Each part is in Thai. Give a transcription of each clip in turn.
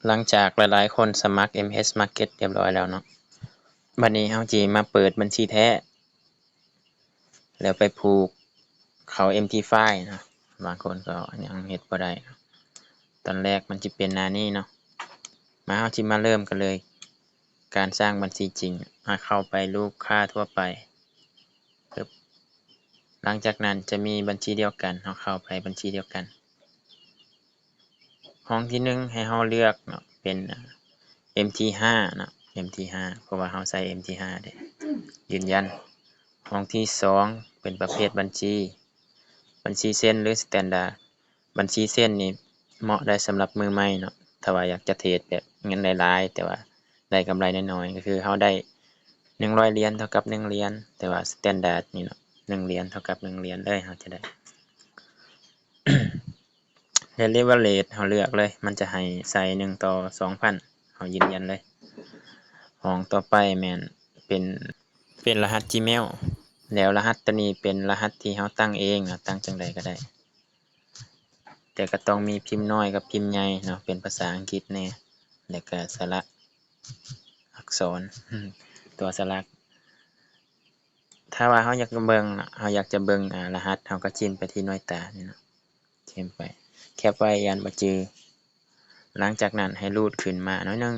หลังจากหลายๆคนสมัคร MS Market เรียบร้อยแล้วเนาะบัดนี้เฮาสิมาเปิดบัญชีแท้แล้วไปผูกเข้า MT-File เนาะบางคนก็ยังเฮ็ดบ่ได้ตอนแรกมันสิเป็นหน้านี้เนาะเฮาสิมาเริ่มกันเลยการสร้างบัญชีจริงเข้าไปลูกค้าทั่วไปปึ๊บหลังจากนั้นจะมีบัญชีเดียวกันเฮาเข้าไปบัญชีเดียวกันห้องที่1ให้เฮาเลือกเนาะเป็นMT5 เนาะ MT5 เพราะว่าเฮาใช้ MT5 เด้ยืนยันห้องที่2เป็นประเภทบัญชีเส้นหรือสแตนดาร์ดบัญชีเส้นนี่เหมาะได้สำหรับมือใหม่เนาะถ้าว่าอยากจะเทรดแบบเงินหลายๆแต่ว่าได้กำไรน้อยๆก็คือเฮาได้100เหรียญเท่ากับ1เหรียญแต่ว่าสแตนดาร์ดนี่เนาะ1เหรียญเท่ากับ1เหรียญเลยเฮาจะได้ leverage เฮาเลือกเลยมันจะให้ใส่1ต่อ 2,000 เฮายืนยันเลยห้องต่อไปแม่นเป็นรหัส Gmail แล้วรหัสตัวนี้เป็นรหัสที่เฮาตั้งเองเนาะตั้งจั่งใดก็ได้แต่ก็ต้องมีพิมพ์น้อยกับพิมพ์ใหญ่เนาะเป็นภาษาอังกฤษแน่แล้วก็สระอักษรตัวสระถ้าว่าเฮาอยากเบิ่งเฮาอยากจะเบิ่งรหัสเฮาก็จิ้มไปที่หน่วยตานี่เนาะจิ้มไปแคปไว้ยันบ่จือหลังจากนั้นให้รูดขึ้นมาหน่อยนึง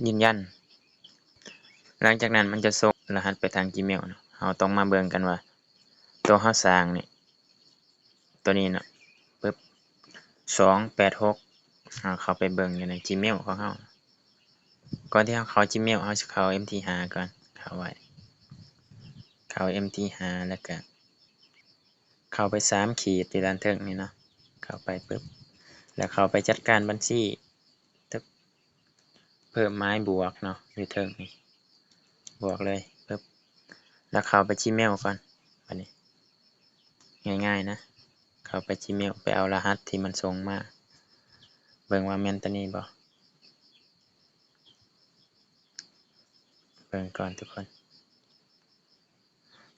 ยืนยันหลังจากนั้นมันจะส่งรหัสไปทาง Gmail เนาะเฮาต้องมาเบิ่งกันว่าตัวเฮาสร้างนี่ตัวนี้เนาะปึ๊บ286เฮาเข้าไปเบิ่งอยู่ใน Gmail ของเฮาก่อนที่เฮาเข้า Gmail เฮาสิเข้า MT5 ก่อนเข้าไว้เข้า MT5 แล้วก็เข้าไป3ขีดที่ด้านเทิงนี่เนาะเข้าไปปึ๊บแล้วเข้าไปจัดการบัญชีตึ๊บเพิ่มไม้บวกเนาะอยู่เทิงนี่บวกเลยปึ๊บแล้วเข้าไป Gmail ก่อนบัดนี้ง่ายๆนะเข้าไป Gmail ไปเอารหัสที่มันส่งมาเบิ่งว่าแม่นตัวนี้บ่เบิ่งก่อนทุกคน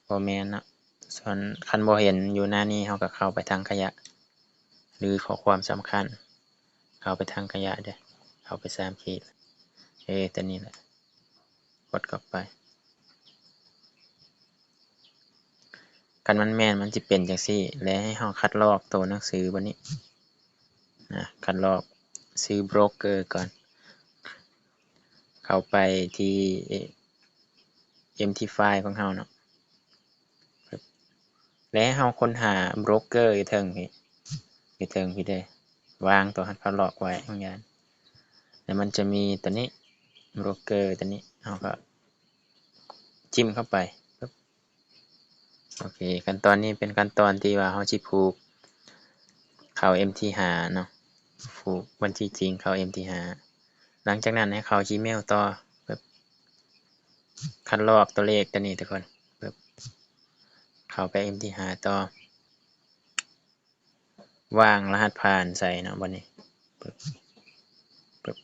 บ่แม่นเนาะส่วนคันบ่เห็นอยู่หน้านี้เฮาก็เข้าไปทางขยะหรือข้อความสำคัญเข้าไปทางขยะเด้อเข้าไป3ขีดตัวนี้แหละกดเข้าไปคันมันแม่นมันสิเป็นจังซี่แล้วให้เฮาคัดลอกตัวหนังสือบัดนี้นะคัดลอกซื้อโบรกเกอร์ก่อนเข้าไปที่ MT-File ของเฮาเนาะและให้เฮาค้นหาโบรกเกอร์อยู่เทิงพี่อยู่เทิงพี่เด้อวางตัวคัดลอกไว้บางอย่างแล้วมันจะมีตัวนี้โบรกเกอร์ตัวนี้เฮาก็จิ้มเข้าไปปึ๊บโอเคขั้นตอนนี้เป็นขั้นตอนที่ว่าเฮาสิผูกเข้า MT5 เนาะผูกบัญชีจริงเข้า MT5 หลังจากนั้นให้เข้า Gmail ต่อปึ๊บคัดลอกตัวเลขตัวนี้ทุกคนปึ๊บเข้าไป MT5 ต่อวางรหัสผ่านใส่เนาะบัดนี้ปึ๊บปึ๊บ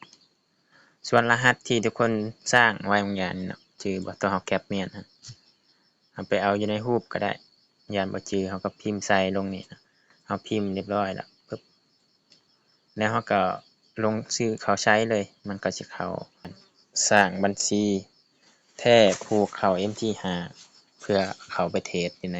ส่วนรหัสที่ทุกคนสร้างไว้บางอย่างนี่เนาะชื่อบ่ต้องเฮาแคปเมียนเอาไปเอาอยู่ในรูปก็ได้ยานบ่จือเฮาก็พิมพ์ใส่ลงนี่เฮาพิมพ์เรียบร้อยแล้วปึ๊บแล้วเฮาก็ลงชื่อเขาใช้เลยมันก็สิเข้าสร้างบัญชีแท้ผูกเข้า MT5 เพื่อเข้าไปเทรดอยู่ใน